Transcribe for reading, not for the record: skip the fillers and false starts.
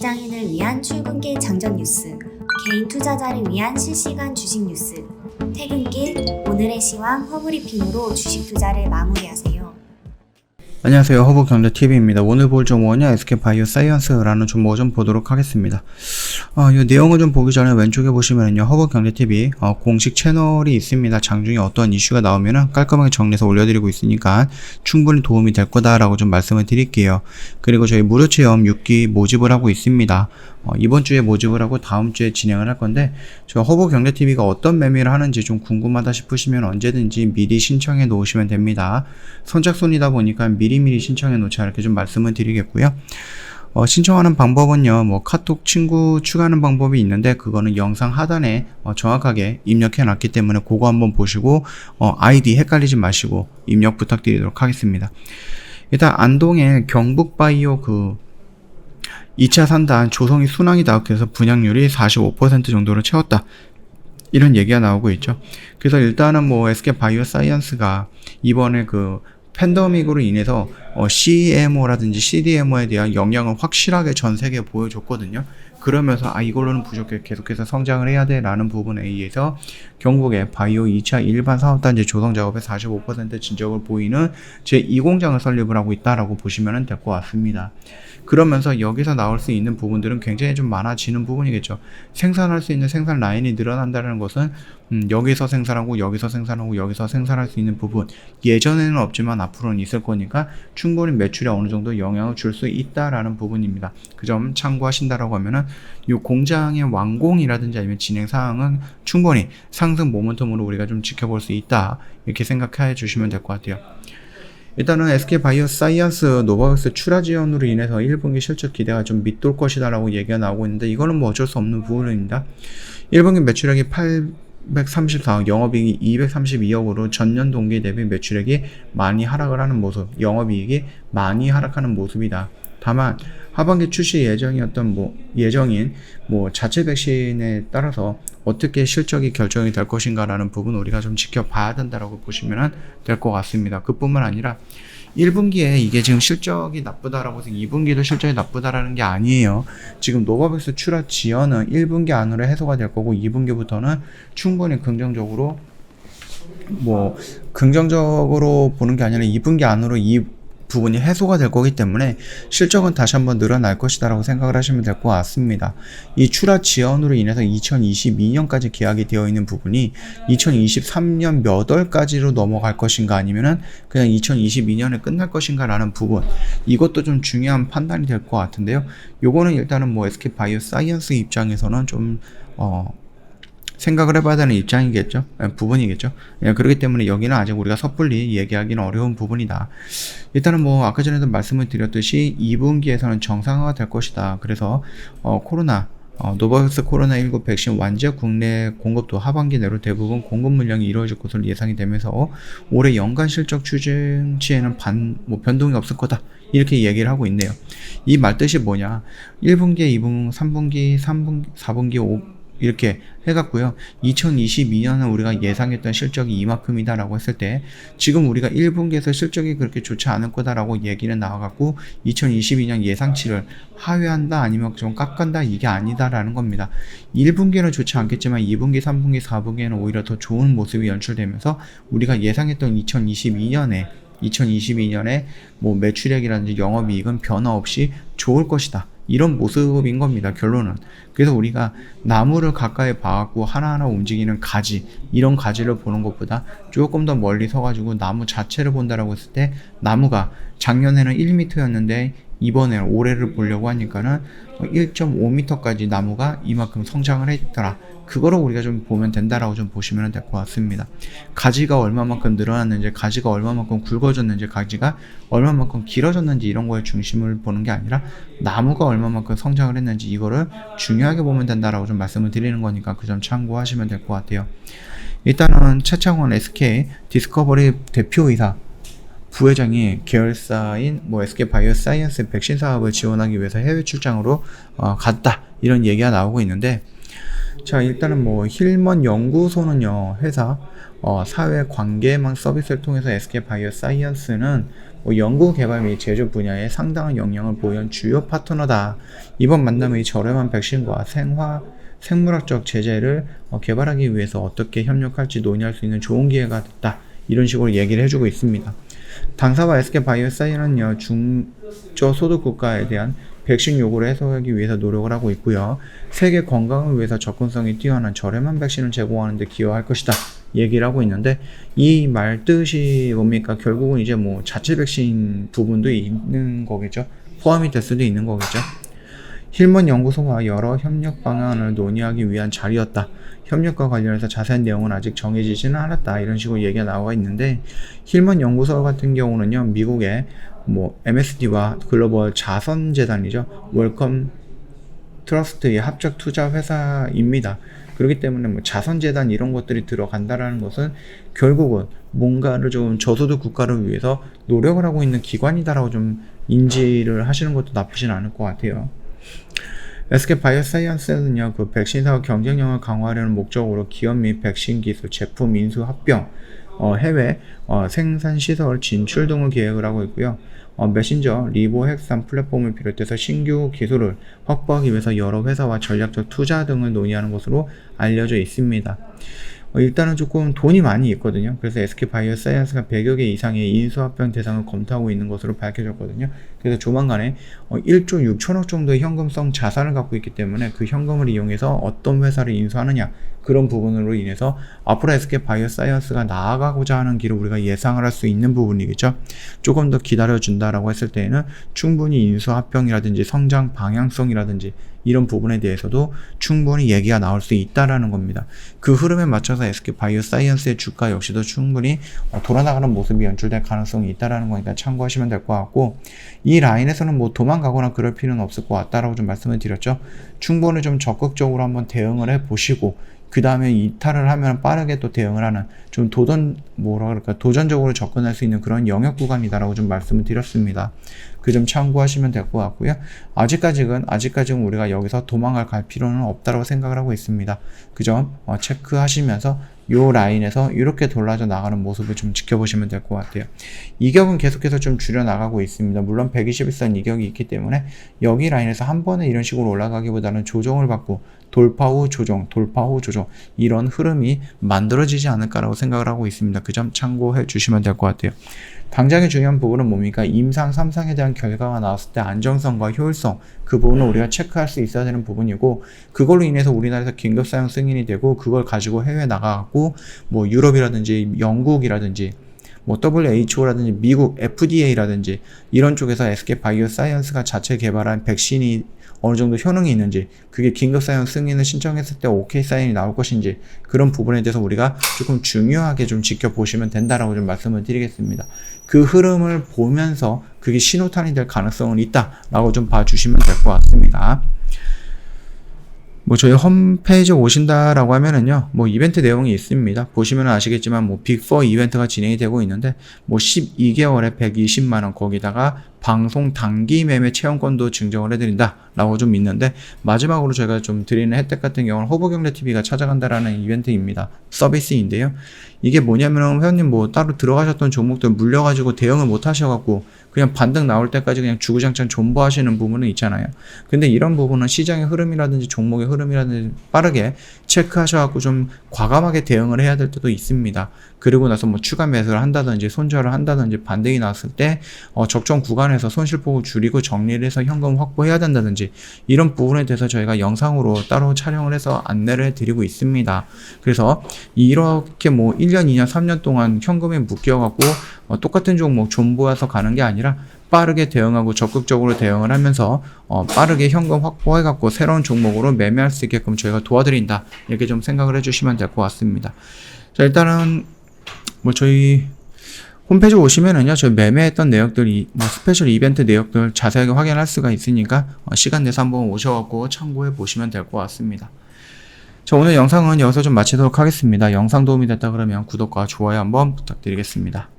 직장인을 위한 출근길 장전 뉴스, 개인 투자자를 위한 실시간 주식 뉴스, 퇴근길 오늘의 시황 허브리핑으로 주식 투자를 마무리하세요. 안녕하세요, 허브경제TV입니다. 오늘 볼 종목은요, SK바이오사이언스라는 종목을 좀 보도록 하겠습니다. 이 내용을 좀 보기 전에 왼쪽에 보시면은요, 허브경제TV 공식 채널이 있습니다. 장중에 어떤 이슈가 나오면은 깔끔하게 정리해서 올려드리고 있으니까 충분히 도움이 될 거다라고 좀 말씀을 드릴게요. 그리고 저희 무료 체험 6기 모집을 하고 있습니다. 이번 주에 모집을 하고 다음 주에 진행을 할 건데, 저 허브경제TV가 어떤 매매를 하는지 좀 궁금하다 싶으시면 언제든지 미리 신청해 놓으시면 됩니다. 선착순이다 보니까 미리미리 신청해 놓자 이렇게 좀 말씀을 드리겠고요. 신청하는 방법은요, 카톡 친구 추가하는 방법이 있는데, 그거는 영상 하단에 정확하게 입력해 놨기 때문에 그거 한번 보시고, 아이디 헷갈리지 마시고 입력 부탁드리도록 하겠습니다. 일단 안동의 경북바이오 2차 산단 조성이 순항이다. 그래서 분양률이 45% 정도로 채웠다. 이런 얘기가 나오고 있죠. 그래서 일단은 SK바이오사이언스가 이번에 팬데믹으로 인해서 CMO라든지 CDMO에 대한 영향을 확실하게 전 세계에 보여줬거든요. 그러면서 이걸로는 부족해, 계속해서 성장을 해야 돼 라는 부분에 의해서 경북의 바이오 2차 일반 사업단지 조성 작업에 45% 진적을 보이는 제2공장을 설립을 하고 있다라고 보시면 될 것 같습니다. 그러면서 여기서 나올 수 있는 부분들은 굉장히 좀 많아지는 부분이겠죠. 생산할 수 있는 생산 라인이 늘어난다는 것은 여기서 생산하고 여기서 생산하고 여기서 생산할 수 있는 부분, 예전에는 없지만 앞으로는 있을 거니까 충분히 매출에 어느 정도 영향을 줄 수 있다라는 부분입니다. 그 점 참고하신다라고 하면은 이 공장의 완공이라든지 아니면 진행 사항은 충분히 상승 모멘텀으로 우리가 좀 지켜볼 수 있다, 이렇게 생각해 주시면 될 것 같아요. 일단은 SK바이오사이언스 노바백스 출하 지연으로 인해서 1분기 실적 기대가 좀 밑돌 것이다 라고 얘기가 나오고 있는데, 이거는 어쩔 수 없는 부분입니다. 1분기 매출액이 834억, 영업이익이 232억으로 전년 동기 대비 매출액이 많이 하락을 하는 모습, 영업이익이 많이 하락하는 모습이다. 다만 하반기 출시 예정인 자체 백신에 따라서 어떻게 실적이 결정이 될 것인가라는 부분 우리가 좀 지켜봐야 된다라고 보시면 될 것 같습니다. 그뿐만 아니라 1분기에 이게 지금 실적이 나쁘다라고 해서 2분기도 실적이 나쁘다라는 게 아니에요. 지금 노바백스 출하 지연은 1분기 안으로 해소가 될 거고, 2분기부터는 충분히 긍정적으로 보는 게 아니라 2분기 안으로 이 부분이 해소가 될 거기 때문에 실적은 다시 한번 늘어날 것이다 라고 생각을 하시면 될 것 같습니다. 이 출하 지연으로 인해서 2022년까지 계약이 되어 있는 부분이 2023년 몇 월까지로 넘어갈 것인가, 아니면은 그냥 2022년에 끝날 것인가 라는 부분, 이것도 좀 중요한 판단이 될 것 같은데요. 요거는 일단은 SK바이오사이언스 입장에서는 좀 생각을 해봐야 되는 부분이겠죠. 그렇기 때문에 여기는 아직 우리가 섣불리 얘기하기는 어려운 부분이다. 일단은 아까 전에도 말씀을 드렸듯이 2분기에서는 정상화가 될 것이다. 그래서 노바백스 코로나19 백신 완제 국내 공급도 하반기 내로 대부분 공급 물량이 이루어질 것으로 예상이 되면서 올해 연간 실적 추진치에는 변동이 없을 거다, 이렇게 얘기를 하고 있네요. 이 말뜻이 뭐냐, 1분기, 2분기, 3분기, 4분기, 이렇게 해갖고요, 2022년은 우리가 예상했던 실적이 이만큼이다라고 했을 때, 지금 우리가 1분기에서 실적이 그렇게 좋지 않을 거다라고 얘기는 나와갖고 2022년 예상치를 하회한다 아니면 좀 깎한다, 이게 아니다라는 겁니다. 1분기는 좋지 않겠지만 2분기, 3분기, 4분기에는 오히려 더 좋은 모습이 연출되면서 우리가 예상했던 2022년에 매출액이라든지 영업이익은 변화 없이 좋을 것이다, 이런 모습인 겁니다, 결론은. 그래서 우리가 나무를 가까이 봐갖고 하나하나 움직이는 가지, 이런 가지를 보는 것보다 조금 더 멀리 서가지고 나무 자체를 본다라고 했을 때, 나무가 작년에는 1m였는데 이번에는 올해를 보려고 하니까는 1.5m까지 나무가 이만큼 성장을 했더라. 그거를 우리가 좀 보면 된다라고 좀 보시면 될 것 같습니다. 가지가 얼마만큼 늘어났는지, 가지가 얼마만큼 굵어졌는지, 가지가 얼마만큼 길어졌는지, 이런 거에 중심을 보는 게 아니라 나무가 얼마만큼 성장을 했는지, 이거를 중요하게 보면 된다라고 좀 말씀을 드리는 거니까 그 점 참고하시면 될 것 같아요. 일단은 차창원 SK 디스커버리 대표이사 부회장이 계열사인 SK바이오사이언스 백신 사업을 지원하기 위해서 해외 출장으로 갔다, 이런 얘기가 나오고 있는데, 자, 일단은 힐먼 연구소는요, 회사 사회 관계망 서비스를 통해서 SK바이오사이언스는 연구 개발 및 제조 분야에 상당한 역량을 보유한 주요 파트너다. 이번 만남의 저렴한 백신과 생물학적 제재를 개발하기 위해서 어떻게 협력할지 논의할 수 있는 좋은 기회가 됐다. 이런 식으로 얘기를 해주고 있습니다. 당사와 SK바이오사이언은요, 중저소득 국가에 대한 백신 요구를 해소하기 위해서 노력을 하고 있고요. 세계 건강을 위해서 접근성이 뛰어난 저렴한 백신을 제공하는 데 기여할 것이다. 얘기를 하고 있는데, 이 말 뜻이 뭡니까? 결국은 이제 뭐 자체 백신 부분도 있는 거겠죠. 포함이 될 수도 있는 거겠죠. 힐먼 연구소와 여러 협력 방안을 논의하기 위한 자리였다. 협력과 관련해서 자세한 내용은 아직 정해지지는 않았다. 이런 식으로 얘기가 나와 있는데, 힐먼 연구소 같은 경우는요, 미국의 MSD와 글로벌 자선재단이죠. 웰컴 트러스트의 합작 투자 회사입니다. 그렇기 때문에 자선재단 이런 것들이 들어간다라는 것은 결국은 뭔가를 좀 저소득 국가를 위해서 노력을 하고 있는 기관이다라고 좀 인지를 하시는 것도 나쁘진 않을 것 같아요. SK바이오사이언스는요, 그 백신 사업 경쟁력을 강화하려는 목적으로 기업 및 백신 기술, 제품 인수 합병, 해외 생산 시설 진출 등을 계획을 하고 있고요. 메신저, 리보핵산 플랫폼을 비롯해서 신규 기술을 확보하기 위해서 여러 회사와 전략적 투자 등을 논의하는 것으로 알려져 있습니다. 일단은 조금 돈이 많이 있거든요. 그래서 SK바이오사이언스가 100여 개 이상의 인수합병 대상을 검토하고 있는 것으로 밝혀졌거든요. 그래서 조만간에 1조 6천억 정도의 현금성 자산을 갖고 있기 때문에 그 현금을 이용해서 어떤 회사를 인수하느냐, 그런 부분으로 인해서 앞으로 SK바이오사이언스가 나아가고자 하는 길을 우리가 예상을 할 수 있는 부분이겠죠. 조금 더 기다려준다라고 했을 때에는 충분히 인수합병이라든지 성장 방향성이라든지 이런 부분에 대해서도 충분히 얘기가 나올 수 있다라는 겁니다. 그 흐름에 맞춰서 SK바이오사이언스의 주가 역시도 충분히 돌아나가는 모습이 연출될 가능성이 있다라는 거니까 참고하시면 될 것 같고, 이 라인에서는 도망가거나 그럴 필요는 없을 것 같다라고 좀 말씀을 드렸죠. 충분히 좀 적극적으로 한번 대응을 해 보시고, 그 다음에 이탈을 하면 빠르게 또 대응을 하는 좀 도전적으로 접근할 수 있는 그런 영역 구간이다라고 좀 말씀을 드렸습니다. 그 점 참고하시면 될 것 같고요. 아직까지는 우리가 여기서 갈 필요는 없다고 생각을 하고 있습니다. 그 점 체크하시면서 요 라인에서 이렇게 돌아져 나가는 모습을 좀 지켜보시면 될 것 같아요. 이격은 계속해서 좀 줄여 나가고 있습니다. 물론 121선 이격이 있기 때문에 여기 라인에서 한 번에 이런 식으로 올라가기보다는 조정을 받고 돌파 후 조정 이런 흐름이 만들어지지 않을까라고 생각을 하고 있습니다. 그 점 참고해 주시면 될 것 같아요. 당장의 중요한 부분은 뭡니까? 임상 3상에 대한 결과가 나왔을 때 안정성과 효율성, 그 부분을 우리가 체크할 수 있어야 되는 부분이고, 그걸로 인해서 우리나라에서 긴급 사용 승인이 되고 그걸 가지고 해외에 나가고 유럽이라든지 영국이라든지 WHO라든지 미국 FDA라든지 이런 쪽에서 SK바이오사이언스가 자체 개발한 백신이 어느 정도 효능이 있는지, 그게 긴급사용 승인을 신청했을 때 오케이 사인이 나올 것인지, 그런 부분에 대해서 우리가 조금 중요하게 좀 지켜보시면 된다라고 좀 말씀을 드리겠습니다. 그 흐름을 보면서 그게 신호탄이 될 가능성은 있다라고 좀 봐주시면 될 것 같습니다. 저희 홈페이지 오신다라고 하면은요, 이벤트 내용이 있습니다. 보시면 아시겠지만, 빅4 이벤트가 진행이 되고 있는데, 12개월에 120만원, 거기다가 방송 단기 매매 체험권도 증정을 해드린다 라고 좀 있는데, 마지막으로 제가 좀 드리는 혜택 같은 경우는 허브경제TV가 찾아간다라는 이벤트입니다. 서비스인데요. 이게 뭐냐면은 회원님 따로 들어가셨던 종목들 물려가지고 대응을 못 하셔갖고 그냥 반등 나올 때까지 그냥 주구장창 존버하시는 부분은 있잖아요. 근데 이런 부분은 시장의 흐름이라든지 종목의 흐름이라든지 빠르게 체크하셔갖고 좀 과감하게 대응을 해야 될 때도 있습니다. 그리고 나서 추가 매수를 한다든지 손절을 한다든지 반등이 나왔을 때 적정 구간에서 손실폭을 줄이고 정리를 해서 현금 확보해야 된다든지 이런 부분에 대해서 저희가 영상으로 따로 촬영을 해서 안내를 해드리고 있습니다. 그래서 이렇게 1년, 2년, 3년 동안 현금에 묶여갖고 똑같은 종목 존버해서 가는 게 아니라 빠르게 대응하고 적극적으로 대응을 하면서 빠르게 현금 확보해갖고 새로운 종목으로 매매할 수 있게끔 저희가 도와드린다, 이렇게 좀 생각을 해주시면 될 것 같습니다. 자, 일단은 저희 홈페이지 오시면은요, 저희 매매했던 내역들이 스페셜 이벤트 내역들 자세하게 확인할 수가 있으니까 시간 내서 한번 오셔갖고 참고해 보시면 될 것 같습니다. 자, 오늘 영상은 여기서 좀 마치도록 하겠습니다. 영상 도움이 됐다 그러면 구독과 좋아요 한번 부탁드리겠습니다.